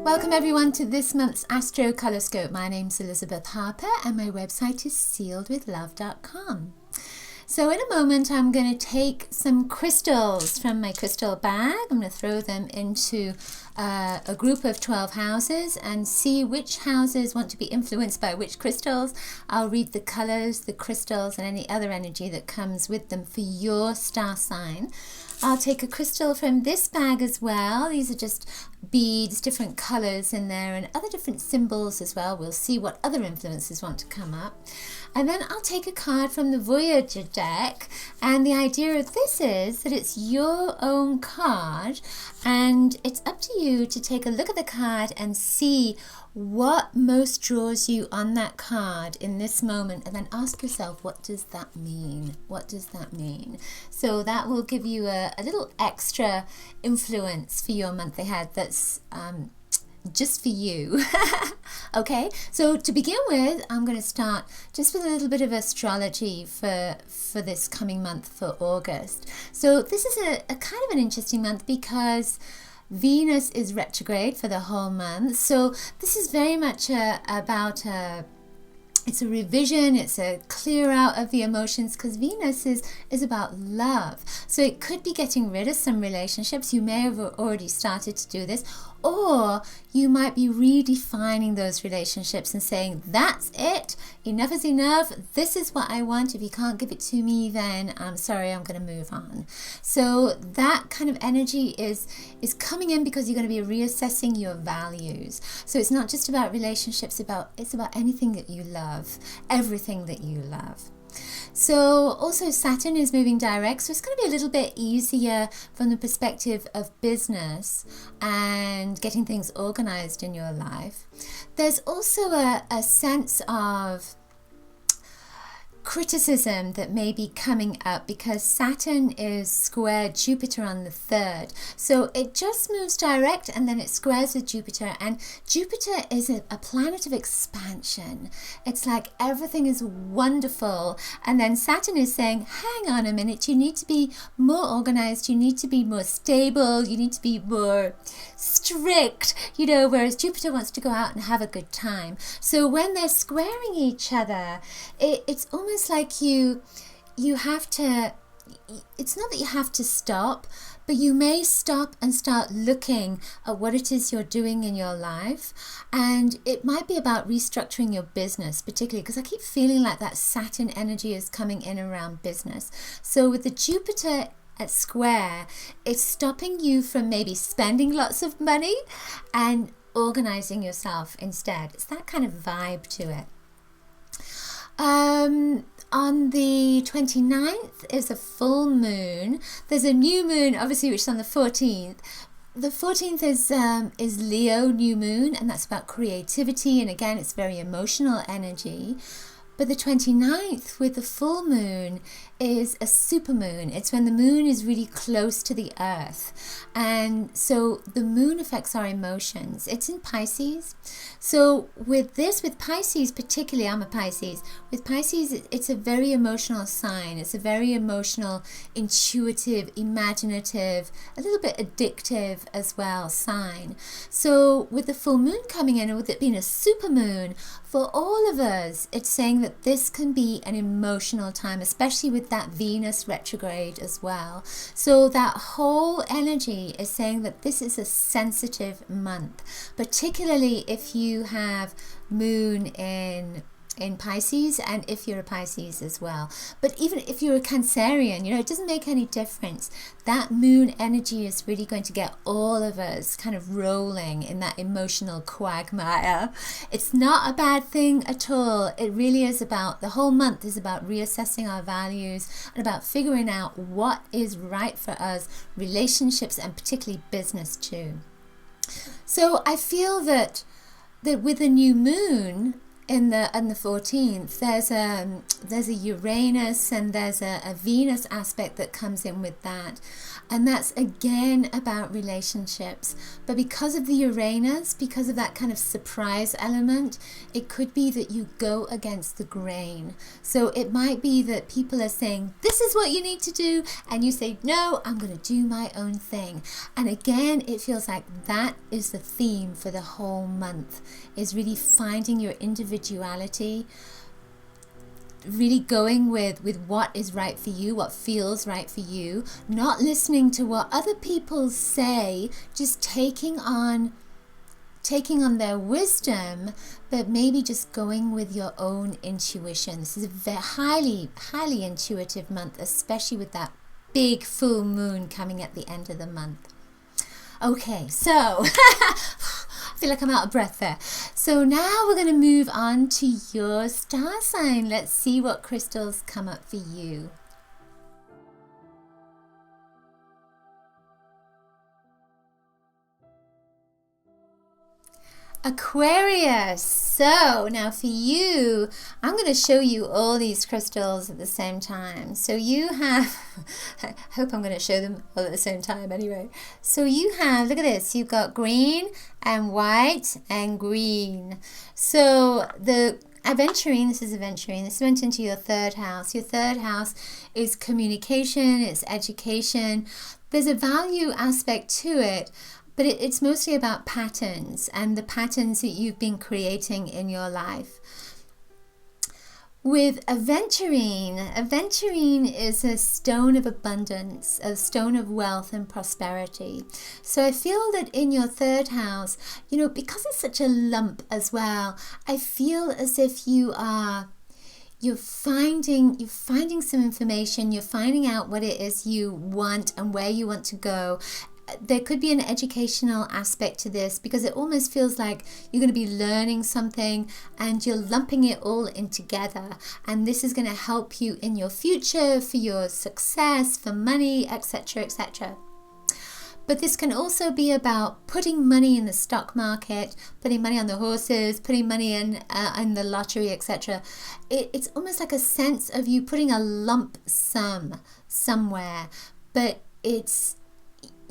Welcome everyone to this month's Astrocolorscope. My name's Elizabeth Harper and my website is sealedwithlove.com. So in a moment I'm going to take some crystals from my crystal bag. I'm going to throw them into a group of 12 houses and see which houses want to be influenced by which crystals. I'll read the colors, the crystals and any other energy that comes with them for your star sign. I'll take a crystal from this bag as well. These are just beads, different colors in there and other different symbols as well. We'll see what other influences want to come up. And then I'll take a card from the Voyager deck, and the idea of this is that it's your own card and it's up to you to take a look at the card and see what most draws you on that card in this moment, and then ask yourself, what does that mean? What does that mean? So that will give you a little extra influence for your month ahead that's just for you. Okay, so to begin with, I'm going to start just with a little bit of astrology for this coming month for August. So this is a kind of an interesting month because Venus is retrograde for the whole month. So this is very much about it's a revision, it's a clear out of the emotions, because Venus is about love. So it could be getting rid of some relationships. You may have already started to do this, or you might be redefining those relationships and saying, that's it, enough is enough, this is what I want. If you can't give it to me, then I'm sorry, I'm going to move on. So that kind of energy is coming in because you're going to be reassessing your values. So it's not just about relationships, it's about anything that you love, everything that you love. So also Saturn is moving direct, so it's going to be a little bit easier from the perspective of business and getting things organized in your life. There's also a sense of criticism that may be coming up because Saturn is square Jupiter on the 3rd. So it just moves direct and then it squares with Jupiter, and Jupiter is a planet of expansion. It's like everything is wonderful, and then Saturn is saying, hang on a minute, you need to be more organized, you need to be more stable, you need to be more strict, whereas Jupiter wants to go out and have a good time. So when they're squaring each other, it's almost like you have to, it's not that you have to stop, but you may stop and start looking at what it is you're doing in your life. And it might be about restructuring your business, particularly because I keep feeling like that Saturn energy is coming in around business. So with the Jupiter at square, it's stopping you from maybe spending lots of money and organizing yourself instead. It's that kind of vibe to it. On the 29th is a full moon. There's a new moon, obviously, which is on the 14th. The 14th is Leo new moon, and that's about creativity, and again, it's very emotional energy. But the 29th with the full moon is a supermoon. It's when the moon is really close to the earth. And so the moon affects our emotions. It's in Pisces. So with Pisces particularly, I'm a Pisces. With Pisces, it's a very emotional sign. It's a very emotional, intuitive, imaginative, a little bit addictive as well sign. So with the full moon coming in, and with it being a supermoon, for all of us, it's saying that this can be an emotional time, especially with that Venus retrograde as well. So that whole energy is saying that this is a sensitive month, particularly if you have moon in Pisces, and if you're a Pisces as well. But even if you're a Cancerian, it doesn't make any difference. That moon energy is really going to get all of us kind of rolling in that emotional quagmire. It's not a bad thing at all. It really is about, the whole month is about reassessing our values and about figuring out what is right for us, relationships and particularly business too. So I feel that with a new moon, on the 14th, there's a Uranus and there's a Venus aspect that comes in with that. And that's again about relationships. But because of the Uranus, because of that kind of surprise element, it could be that you go against the grain. So it might be that people are saying, this is what you need to do. And you say, no, I'm going to do my own thing. And again, it feels like that is the theme for the whole month, is really finding your individuality, really going with what is right for you, what feels right for you, not listening to what other people say, just taking on their wisdom, but maybe just going with your own intuition. This is a very highly intuitive month, especially with that big full moon coming at the end of the month. Okay, so I feel like I'm out of breath there. So now we're going to move on to your star sign. Let's see what crystals come up for you. Aquarius. So now for you, I'm going to show you all these crystals at the same time. So you have, I hope I'm going to show them all at the same time anyway. So you have, look at this, you've got green and white and green. So the aventurine, this is aventurine, this went into your third house. Your third house is communication, it's education. There's a value aspect to it. But it's mostly about patterns and the patterns that you've been creating in your life. With aventurine is a stone of abundance, a stone of wealth and prosperity. So I feel that in your third house, because it's such a lump as well, I feel as if you're finding some information, you're finding out what it is you want and where you want to go. There could be an educational aspect to this because it almost feels like you're going to be learning something and you're lumping it all in together. And this is going to help you in your future, for your success, for money, etc., etc. But this can also be about putting money in the stock market, putting money on the horses, putting money in the lottery, etc. It's almost like a sense of you putting a lump sum somewhere, but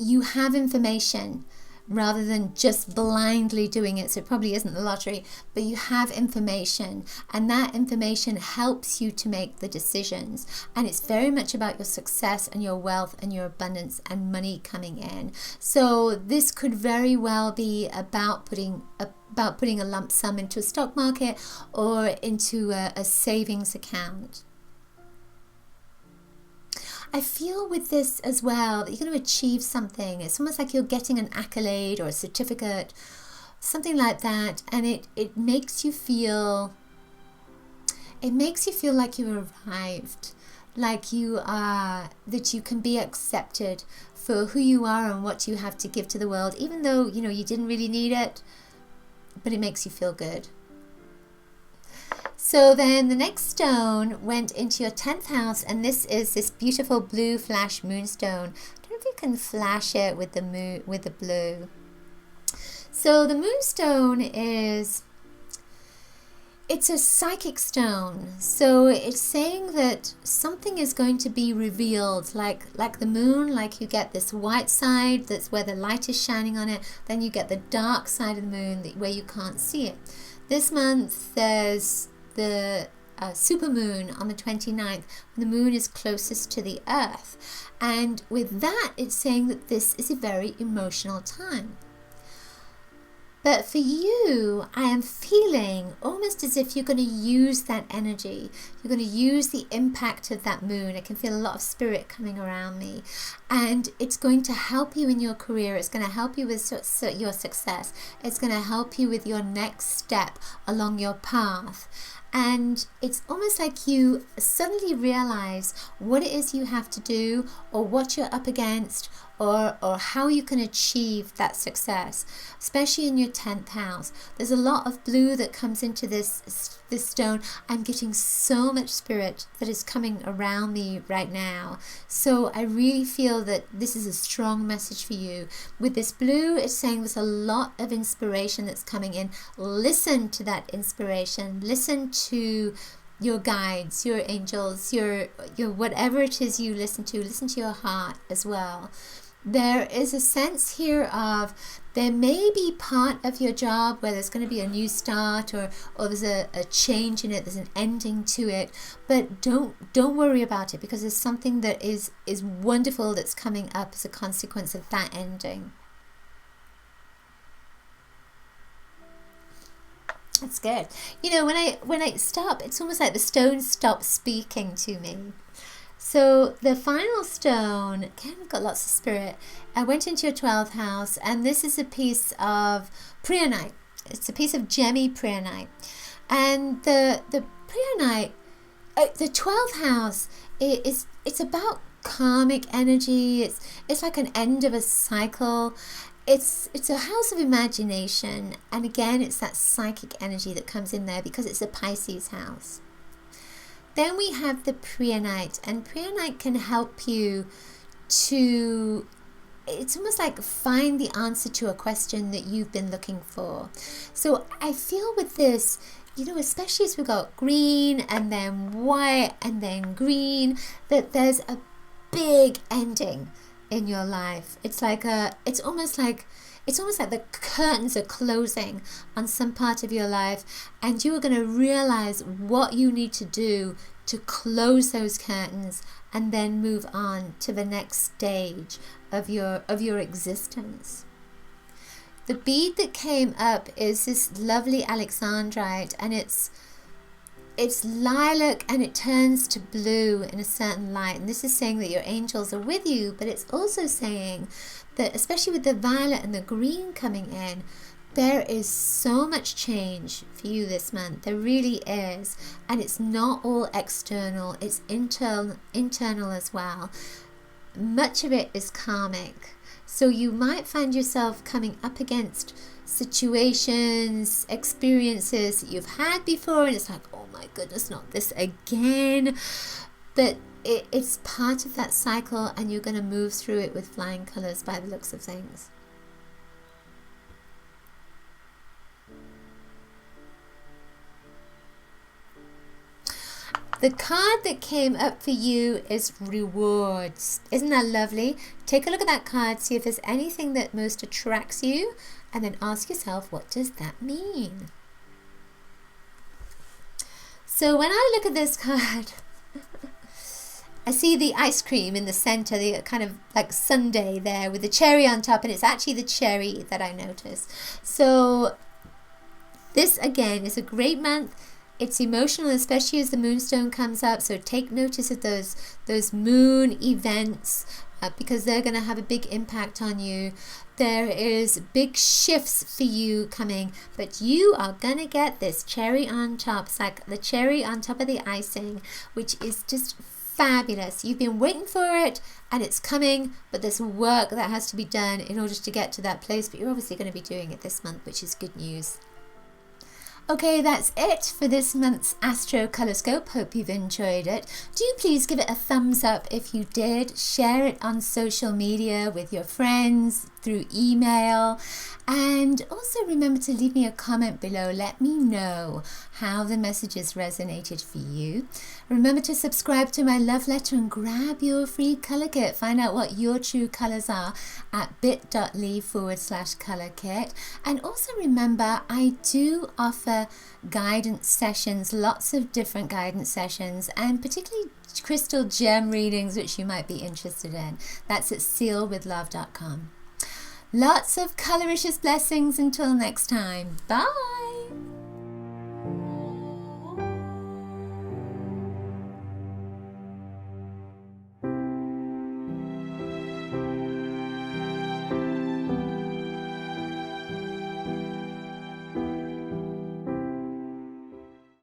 you have information rather than just blindly doing it. So it probably isn't the lottery, but you have information, and that information helps you to make the decisions. And it's very much about your success and your wealth and your abundance and money coming in. So this could very well be about putting a lump sum into a stock market or into a savings account. I feel with this as well that you're going to achieve something. It's almost like you're getting an accolade or a certificate, something like that, and it makes you feel like you've arrived, like that you can be accepted for who you are and what you have to give to the world, even though you didn't really need it, but it makes you feel good. So then the next stone went into your 10th house, and this is this beautiful blue flash moonstone. I don't know if you can flash it with the blue. So the moonstone it's a psychic stone. So it's saying that something is going to be revealed, like the moon, like you get this white side, that's where the light is shining on it. Then you get the dark side of the moon where you can't see it. This month there's the supermoon on the 29th, when the moon is closest to the earth. And with that, it's saying that this is a very emotional time. But for you, I am feeling almost as if you're going to use that energy. You're going to use the impact of that moon. I can feel a lot of spirit coming around me. And it's going to help you in your career. It's going to help you with your success. It's going to help you with your next step along your path. And it's almost like you suddenly realize what it is you have to do, or what you're up against, or how you can achieve that success, especially in your 10th house. There's a lot of blue that comes into this stone. I'm getting so much spirit that is coming around me right now. So I really feel that this is a strong message for you. With this blue, it's saying there's a lot of inspiration that's coming in. Listen to that inspiration. Listen to your guides, your angels, your whatever it is you listen to your heart as well. There is a sense here of there may be part of your job where there's going to be a new start, or there's a change in it, there's an ending to it, but don't worry about it, because there's something that is wonderful that's coming up as a consequence of that ending. That's good. You know, when I stop, it's almost like the stone stops speaking to me. So the final stone, again, we've got lots of spirit. I went into your 12th house, and this is a piece of preonite. It's a piece of gemmy preonite. And the preonite, the 12th house, it's about karmic energy. It's like an end of a cycle. It's a house of imagination, and again, it's that psychic energy that comes in there because it's a Pisces house. Then we have the preonite, and preonite can help you to, it's almost like find the answer to a question that you've been looking for. So I feel with this, you know, especially as we got green and then white and then green, that there's a big ending in your life. It's almost like the curtains are closing on some part of your life, and you are going to realize what you need to do to close those curtains and then move on to the next stage of your existence. The bead that came up is this lovely alexandrite, and it's lilac, and it turns to blue in a certain light, and this is saying that your angels are with you, but it's also saying that, especially with the violet and the green coming in, there is so much change for you this month. There really is, and it's not all external, it's internal as well. Much of it is karmic, so you might find yourself coming up against situations, experiences that you've had before, and it's like, oh my goodness, not this again. But it's part of that cycle, and you're going to move through it with flying colors by the looks of things. The card that came up for you is rewards. Isn't that lovely? Take a look at that card, see if there's anything that most attracts you, and then ask yourself, what does that mean? So when I look at this card, I see the ice cream in the center, the kind of like sundae there with the cherry on top, and it's actually the cherry that I noticed. So this again is a great month. It's emotional, especially as the moonstone comes up. So take notice of those moon events because they're going to have a big impact on you. There is big shifts for you coming, but you are going to get this cherry on top. It's like the cherry on top of the icing, which is just fabulous. You've been waiting for it, and it's coming, but there's work that has to be done in order to get to that place. But you're obviously going to be doing it this month, which is good news. Okay, that's it for this month's Astrocolorscope. Hope you've enjoyed it. Do please give it a thumbs up if you did. Share it on social media with your friends, through email, and also remember to leave me a comment below. Let me know how the messages resonated for you. Remember to subscribe to my love letter and grab your free color kit. Find out what your true colors are at bit.ly/color kit. And also remember, I do offer guidance sessions, lots of different guidance sessions, and particularly crystal gem readings which you might be interested in. That's at sealwithlove.com. Lots of coloricious blessings until next time. Bye.